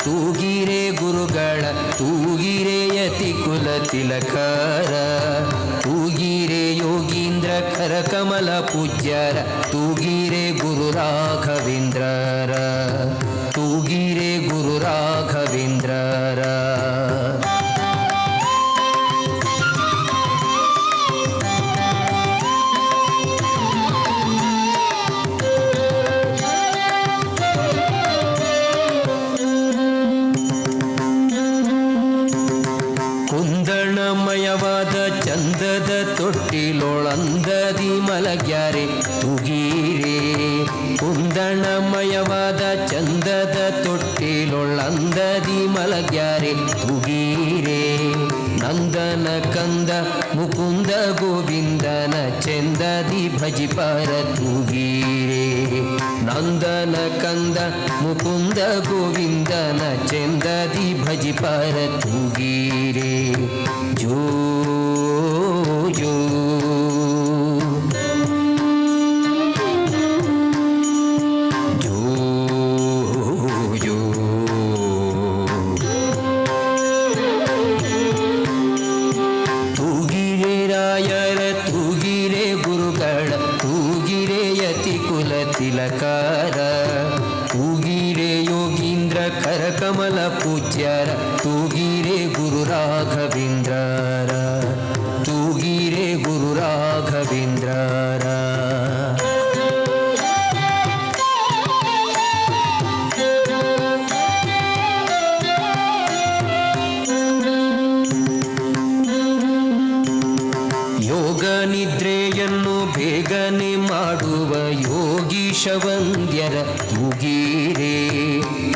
ತೂಗಿರೆ ಗುರುಗಳ ತೂಗಿರೆ ಯತಿ ಕುಲ ತಿಲಕರ ತೂಗಿರೆ ಯೋಗೀಂದ್ರ ಕರಕಮಲ ಪೂಜ್ಯರ ತೂಗಿರೆ ಗುರು ರಾಘವೇಂದ್ರರ ತೂಗಿರೆ ಗುರು ರಾಘವೇಂದ್ರರ ಕುಂದಣಮಯವಾದ ಚಂದದ ತೊಟ್ಟಿಲೊಳಂದದಿ ಮಲಗ್ಯಾರೆ ತೂಗಿರೆ ಕುಂದಣಮಯವಾದ ಚಂದದ ತೊಟ್ಟಿಲೊಳಂದದಿ ಮಲಗ್ಯಾರೆ ತೂಗಿರೆ ನಂದನ ಕಂದ ಮುಕುಂದ ಗೋವಿಂದನ ಚೆಂದದಿ ಭಜಿಪರ ತೂಗಿರೆ ನಂದನ ಕಂದ ಮುಕುಂದ ಗೋವಿಂದನ ಚೆಂದದಿ ಭಜಿಪರ ತೂಗಿರೆ ಜೋ ಜೋ ಜೋ ಜೋ ತೂಗಿರೆ ರಾಯರ ತೂಗಿರೆ ಗುರುಗಳ ತೂಗಿರೆ ಯತಿ ಕುಲ ತಿಲಕರ ತೂಗಿರೆ ಯೋಗೀಂದ್ರ ಕರಕಮಲ ಪೂಜ್ಯರ ತೂಗಿರೆ ಗುರು ರಾಘವೇಂದ್ರರ ತೂಗಿರೆ ಗುರು ರಾಘವೇಂದ್ರರ ಯೋಗ ನಿದ್ರೆಯನ್ನು ಬೇಗನೆ ಮಾಡುವ ಯೋಗೀಶ ವಂದ್ಯರ ತೂಗಿರೆ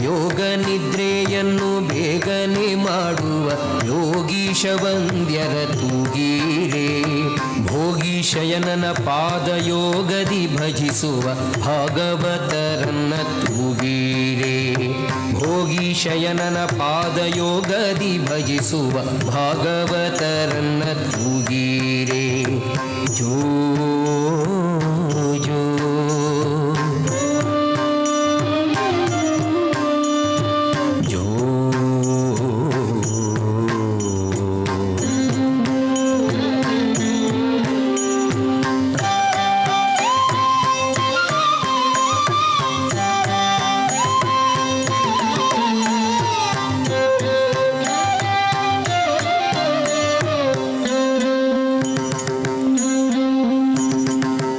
ಯೋಗ ನಿದ್ರೆಯನ್ನು ಬೇಗನೆ ಮಾಡುವ ಯೋಗೀಶ ವಂದ್ಯರ ತೂಗಿರೆ ಭೋಗಿ ಶಯನನ ಪಾದಯೋಗದಿ ಭಜಿಸುವ ಭಾಗವತರನ್ನ ತೂಗಿರೆ ಭೋಗಿ ಶಯನನ ಪಾದಯೋಗದಿ ಭಜಿಸುವ ಭಾಗವತರನ್ನ ತೂಗಿರೆ ಜೋ ಜೋ ಜೋ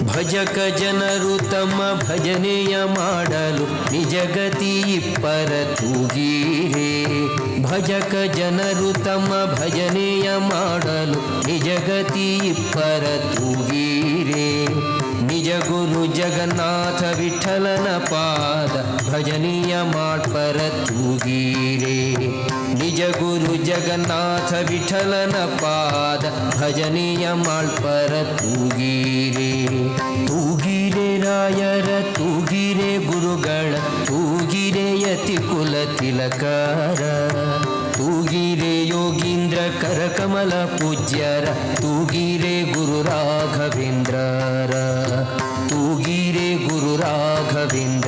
ಭಜಕ ಜನರು ತಮ್ಮ ಭಜನೆಯ ಮಾಡಲು ನಿಜಗತಿ ಇಪ್ಪರ ತೂಗಿರೆ ಭಜಕ ಜನರು ತಮ್ಮ ಭಜನೆಯ ಮಾಡಲು ನಿಜಗತಿ ಇಪ್ಪರ ತೂಗಿರೆ ನಿಜ ಗುರು ಜಗನ್ನಾಥ ವಿಠಲನ ಪಾದ ಭಜನೆಯ ಮಾಡ್ಪರ ತೂಗಿರೆ ನಿಜ ಗುರು ಜಗನ್ನಾಥ ವಿಠಲನ ಪಾದ ಭಜನೆಯ ಮಾಡ್ಪರ ತೂಗಿರೆ ತೂಗಿರೆ ರಾಯರ ತೂಗಿರೆ ಗುರುಗಳ ತೂಗಿರೆ ಯತಿ ಕುಲ ತಿಲಕರ ತೂಗಿರೆ ಯೋಗೀಂದ್ರ ಕರಕಮಲ ಪೂಜ್ಯರ ತೂಗಿರೆ ಗುರು ರಾಘವೇಂದ್ರರ ತೂಗಿರೆ ಗುರು ರಾಘವೇಂದ್ರ